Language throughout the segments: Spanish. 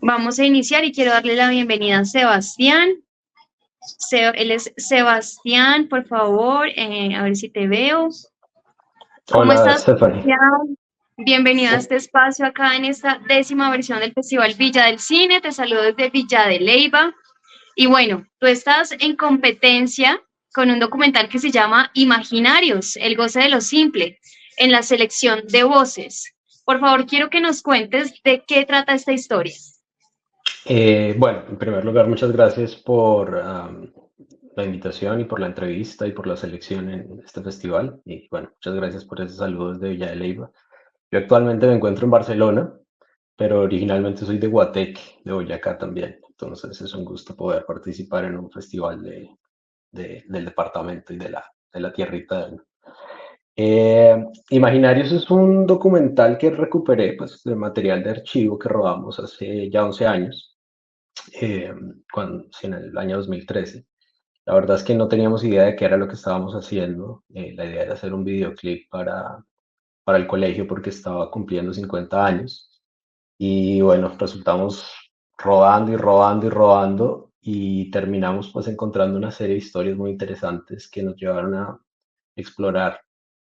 Vamos a iniciar y quiero darle la bienvenida a Sebastián. Él es Sebastián, por favor, a ver si te veo. ¿Cómo Hola, estás, Stephanie. Sebastián? Bienvenido a este espacio acá en esta 10ª versión del Festival Villa del Cine. Te saludo desde Villa de Leyva. Y bueno, tú estás en competencia con un documental que se llama Imaginarios, el goce de lo simple, en la selección de voces. Por favor, quiero que nos cuentes de qué trata esta historia. Bueno, en primer lugar, muchas gracias por la invitación y por la entrevista y por la selección en este festival. Y bueno, muchas gracias por esos saludos de Villa de Leyva. Yo actualmente me encuentro en Barcelona, pero originalmente soy de Guateque, de Boyacá también. Entonces es un gusto poder participar en un festival del departamento y de la tierrita. Imaginarios es un documental que recuperé, pues, de material de archivo que rodamos hace ya 11 años. Sí, en el año 2013. La verdad es que no teníamos idea de qué era lo que estábamos haciendo. La idea era hacer un videoclip para el colegio porque estaba cumpliendo 50 años. Y bueno, resultamos rodando y rodando y rodando y terminamos pues encontrando una serie de historias muy interesantes que nos llevaron a explorar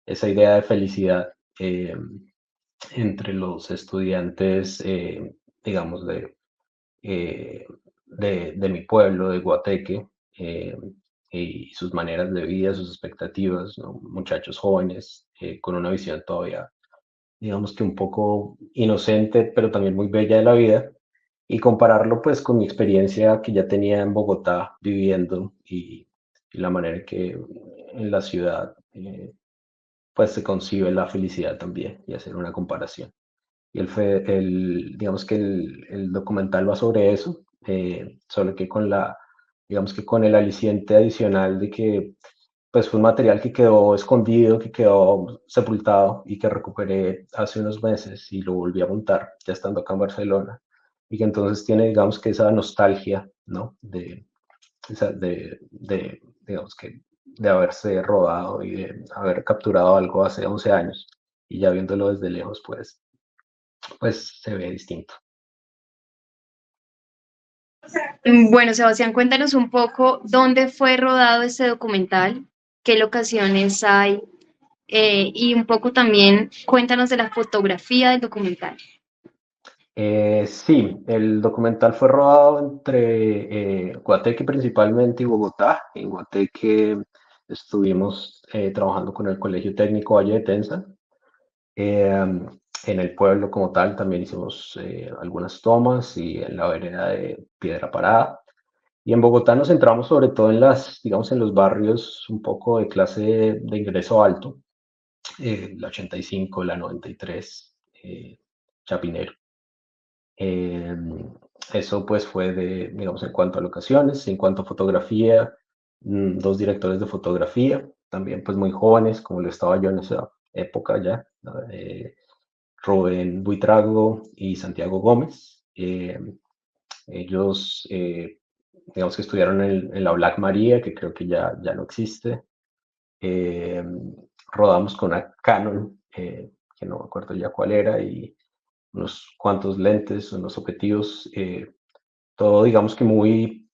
esa idea de felicidad entre los estudiantes, digamos, eh, de mi pueblo, de Guateque, eh, y sus maneras de vida, sus expectativas, ¿no? Muchachos jóvenes con una visión todavía, digamos que un poco inocente, pero también muy bella de la vida, y compararlo pues con mi experiencia que ya tenía en Bogotá viviendo y la manera en que en la ciudad pues se concibe la felicidad también y hacer una comparación. Y digamos que el documental va sobre eso, solo que digamos que con el aliciente adicional de que pues fue un material que quedó escondido, que quedó sepultado y que recuperé hace unos meses y lo volví a montar ya estando acá en Barcelona y que entonces tiene digamos que esa nostalgia, ¿no? Digamos que de haberse rodado y de haber capturado algo hace 11 años y ya viéndolo desde lejos pues se ve distinto. Bueno, Sebastián, cuéntanos un poco dónde fue rodado este documental, qué locaciones hay, y un poco también cuéntanos de la fotografía del documental. Sí, el documental fue rodado entre Guateque principalmente y Bogotá. En Guateque estuvimos trabajando con el Colegio Técnico Valle de Tenza. En el pueblo como tal también hicimos algunas tomas y en la vereda de Piedra Parada. Y en Bogotá nos centramos sobre todo digamos, en los barrios un poco de clase de ingreso alto, la 85, la 93, Chapinero. Eh, Eso pues fue digamos, en cuanto a locaciones, en cuanto a fotografía, dos directores de fotografía, también pues muy jóvenes, como lo estaba yo en esa época ya, ¿no? Rubén Buitrago y Santiago Gómez. Ellos, digamos que estudiaron en la Black Maria, que creo que ya no existe. Eh, Rodamos con una Canon, que no me acuerdo ya cuál era, y unos cuantos lentes, unos objetivos, todo digamos que muy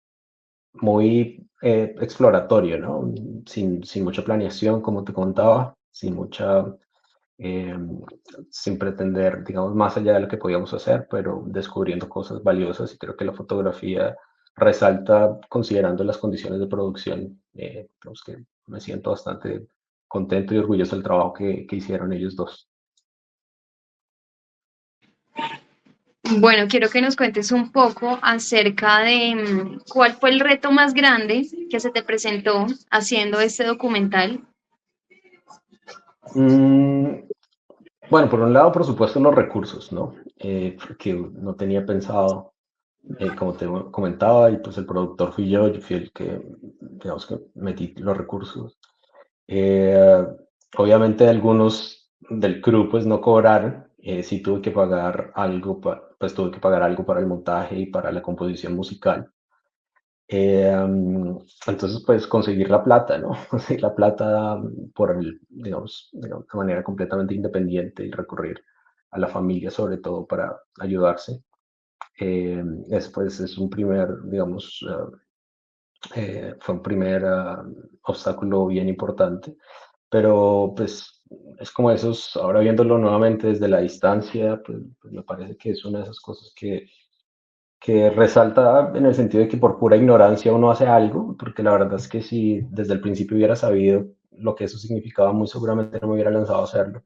exploratorio, ¿no? Sin mucha planeación, como te contaba, eh, sin pretender, digamos, más allá de lo que podíamos hacer, pero descubriendo cosas valiosas y creo que la fotografía resalta considerando las condiciones de producción, digamos que me siento bastante contento y orgulloso del trabajo que hicieron ellos dos. Bueno, quiero que nos cuentes un poco acerca de cuál fue el reto más grande que se te presentó haciendo este documental. Mm, bueno, por un lado, por supuesto, los recursos, ¿no? Porque no tenía pensado, como te comentaba, y pues el productor fui yo fui el que, digamos que metí los recursos. Eh, Obviamente algunos del crew pues no cobraron, sí tuve que pagar algo, pues tuve que pagar algo para el montaje y para la composición musical. Entonces pues conseguir la plata, ¿no? Conseguir la plata digamos, de manera completamente independiente y recurrir a la familia sobre todo para ayudarse. Pues es un primer, digamos, fue un primer obstáculo bien importante, pero pues es como esos, ahora viéndolo nuevamente desde la distancia, pues me parece que es una de esas cosas que resalta en el sentido de que por pura ignorancia uno hace algo, porque la verdad es que si desde el principio hubiera sabido lo que eso significaba, muy seguramente no me hubiera lanzado a hacerlo,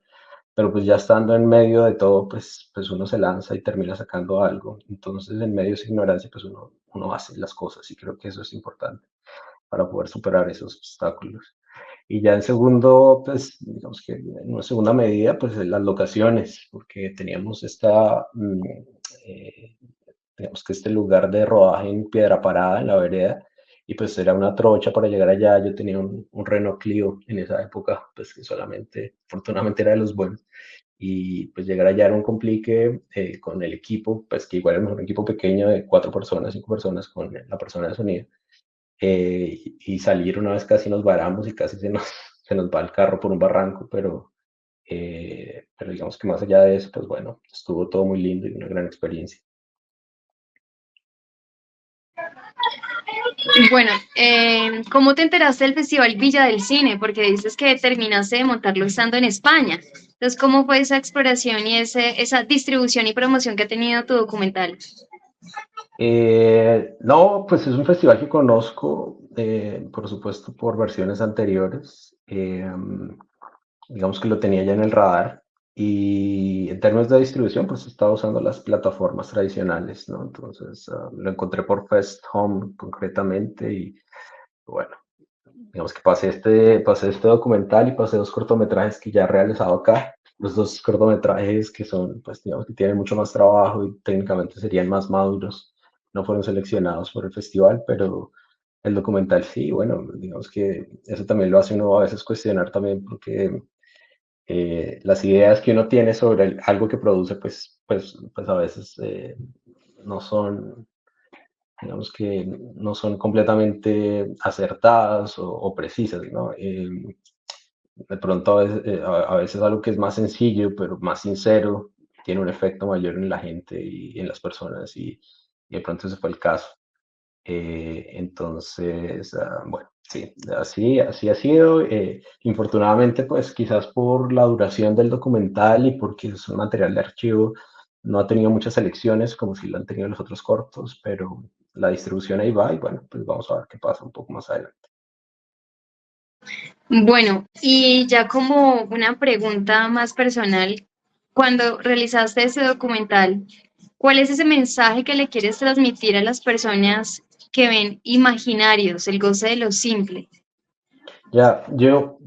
pero pues ya estando en medio de todo, pues uno se lanza y termina sacando algo. Entonces, en medio de esa ignorancia, pues uno hace las cosas y creo que eso es importante para poder superar esos obstáculos. Y ya en segundo, pues digamos que en una segunda medida, pues las locaciones, porque teníamos eh, digamos que este lugar de rodaje en Piedra Parada, en la vereda, y pues era una trocha para llegar allá. Yo tenía un Renault Clio en esa época, pues que solamente, afortunadamente era de los buenos, y pues llegar allá era un complique con el equipo, pues que igual era un equipo pequeño de 4 personas, 5 personas con la persona de sonido, y salir una vez casi nos varamos y casi se nos va el carro por un barranco, pero digamos que más allá de eso, pues bueno, estuvo todo muy lindo y una gran experiencia. Bueno, ¿cómo te enteraste del Festival Villa del Cine? Porque dices que terminaste de montarlo estando en España. Entonces, ¿cómo fue esa exploración y esa distribución y promoción que ha tenido tu documental? No, pues es un festival que conozco, por supuesto, por versiones anteriores. Digamos que lo tenía ya en el radar. Y en términos de distribución, pues estaba usando las plataformas tradicionales, ¿no? Entonces, lo encontré por Fest Home concretamente y bueno, digamos que pasé este documental y pasé 2 cortometrajes que ya he realizado acá. Los 2 cortometrajes que son, pues digamos que tienen mucho más trabajo y técnicamente serían más maduros, no fueron seleccionados por el festival, pero el documental sí, bueno, digamos que eso también lo hace uno a veces cuestionar también porque las ideas que uno tiene sobre algo que produce, pues a veces no son, digamos que no son completamente acertadas o precisas, ¿no? De pronto a veces algo que es más sencillo, pero más sincero, tiene un efecto mayor en la gente y en las personas y de pronto ese fue el caso. Entonces, bueno, sí, así ha sido. Infortunadamente, pues quizás por la duración del documental y porque es un material de archivo, no ha tenido muchas selecciones como si lo han tenido los otros cortos, pero la distribución ahí va y bueno, pues vamos a ver qué pasa un poco más adelante. Bueno, y ya como una pregunta más personal, cuando realizaste ese documental, ¿cuál es ese mensaje que le quieres transmitir a las personas que ven Imaginarios, el goce de lo simple? Ya, yo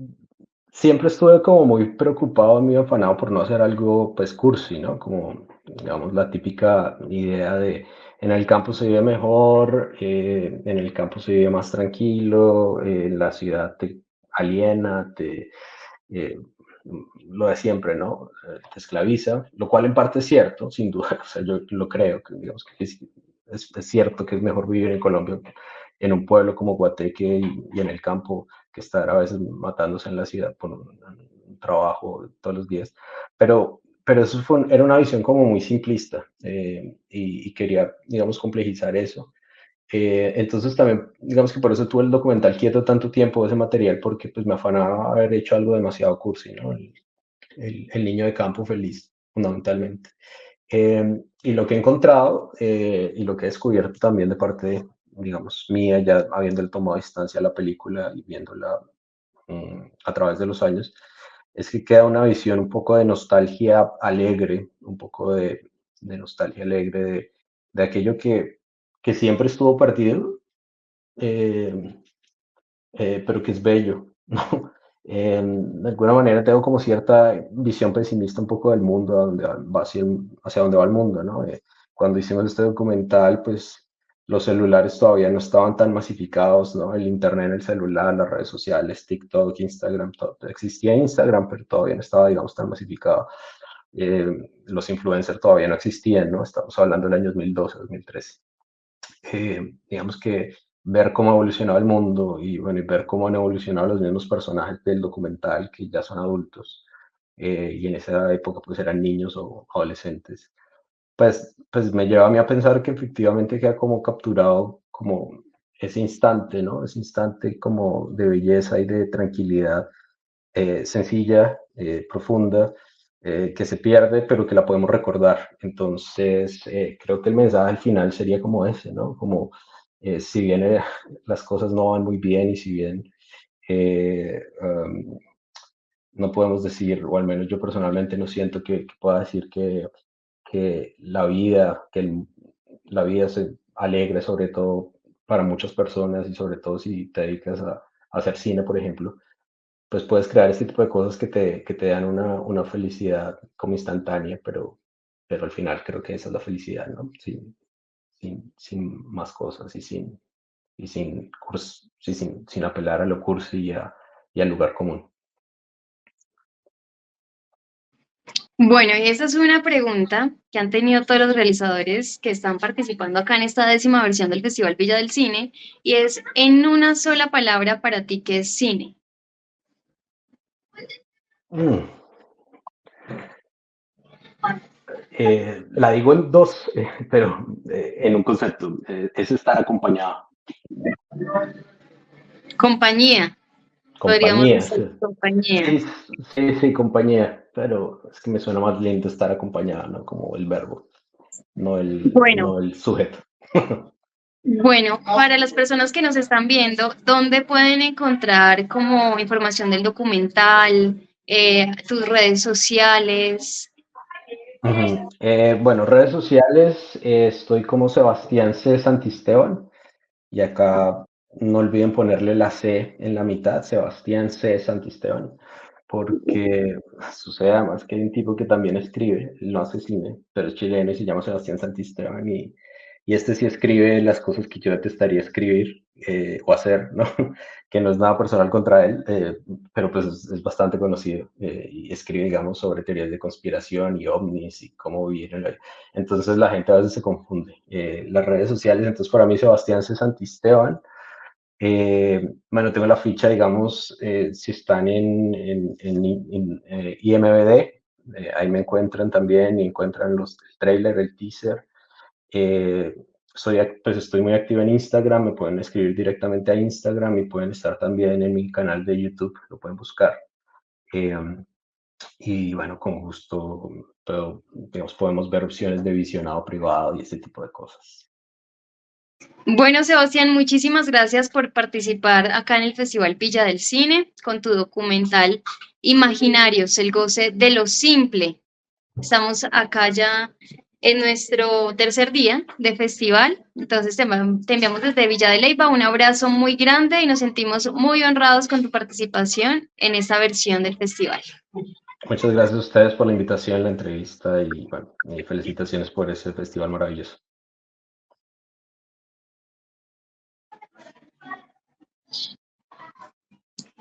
siempre estuve como muy preocupado, muy afanado por no hacer algo pues cursi, ¿no? Como, digamos, la típica idea de en el campo se vive mejor, en el campo se vive más tranquilo, en la ciudad te aliena, eh, lo de siempre, ¿no? Te esclaviza, lo cual en parte es cierto, sin duda, o sea, yo lo creo, que digamos que es cierto que es mejor vivir en Colombia, en un pueblo como Guateque y en el campo, que estar a veces matándose en la ciudad por un trabajo todos los días, pero eso era una visión como muy simplista y quería, digamos, complejizar eso. Entonces también, digamos que por eso tuve el documental quieto tanto tiempo, ese material, porque pues me afanaba haber hecho algo demasiado cursi, ¿no? El niño de campo feliz, fundamentalmente. Y lo que he encontrado y lo que he descubierto también de parte, digamos, mía, ya habiendo tomado distancia a la película y viéndola a través de los años, es que queda una visión un poco de nostalgia alegre, un poco de nostalgia alegre de aquello que siempre estuvo perdido, eh, pero que es bello, ¿no? De alguna manera tengo como cierta visión pesimista un poco del mundo, a donde va hacia dónde va el mundo, ¿no? Cuando hicimos este documental, pues los celulares todavía no estaban tan masificados, ¿no? El internet en el celular, las redes sociales, TikTok, Instagram, todo. Existía Instagram, pero todavía no estaba, digamos, tan masificado. Los influencers todavía no existían, ¿no? Estamos hablando del año 2012, 2013. Digamos que ver cómo ha evolucionado el mundo y, bueno, y ver cómo han evolucionado los mismos personajes del documental que ya son adultos y en esa época pues eran niños o adolescentes, pues me lleva a mí a pensar que efectivamente queda como capturado como ese instante, ¿no? Ese instante como de belleza y de tranquilidad, sencilla, profunda, que se pierde, pero que la podemos recordar. Entonces, creo que el mensaje al final sería como ese, ¿no? Como si bien las cosas no van muy bien y si bien no podemos decir, o al menos yo personalmente no siento que pueda decir que la vida, la vida es alegre, sobre todo para muchas personas y sobre todo si te dedicas a hacer cine, por ejemplo, pues puedes crear este tipo de cosas que te dan una felicidad como instantánea, pero al final creo que esa es la felicidad, ¿no? Sin más cosas sin apelar a lo cursi y al lugar común. Bueno, y esa es una pregunta que han tenido todos los realizadores que están participando acá en esta 10ª versión del Festival Villa del Cine, y es en una sola palabra para ti, ¿qué es cine? Mm. La digo en dos, pero en un concepto, es estar acompañado. Compañía, podríamos Compañía, decir sí. compañía. Sí, sí, compañía, pero es que me suena más lindo estar acompañado, ¿no? Como el verbo, Bueno, no el sujeto. bueno, para las personas que nos están viendo, ¿dónde pueden encontrar como información del documental, tus redes sociales? Ujú. Bueno, redes sociales, estoy como Sebastián C. Santisteban y acá no olviden ponerle la C en la mitad, Sebastián C. Santisteban, porque sucede además que hay un tipo que también escribe, él no hace cine, pero es chileno y se llama Sebastián Santisteban y este sí escribe las cosas que yo detestaría escribir o hacer, ¿no? Que no es nada personal contra él, pero pues es bastante conocido y escribe, digamos, sobre teorías de conspiración y ovnis y cómo vivir en la... Entonces la gente a veces se confunde. Las redes sociales, entonces para mí Sebastián C. Santisteban. Bueno, tengo la ficha, digamos, si están en IMBD, ahí me encuentran también y encuentran el trailer, el teaser. Eh, pues estoy muy activo en Instagram, me pueden escribir directamente a Instagram y pueden estar también en mi canal de YouTube, lo pueden buscar. Eh, y bueno, con gusto, digamos, podemos ver opciones de visionado privado y ese tipo de cosas. Bueno, Sebastián, muchísimas gracias por participar acá en el Festival Villa del Cine con tu documental Imaginarios, el goce de lo simple. Estamos acá ya en nuestro tercer día de festival, entonces te enviamos desde Villa de Leyva un abrazo muy grande y nos sentimos muy honrados con tu participación en esta versión del festival. Muchas gracias a ustedes por la invitación, la entrevista y bueno, felicitaciones por ese festival maravilloso.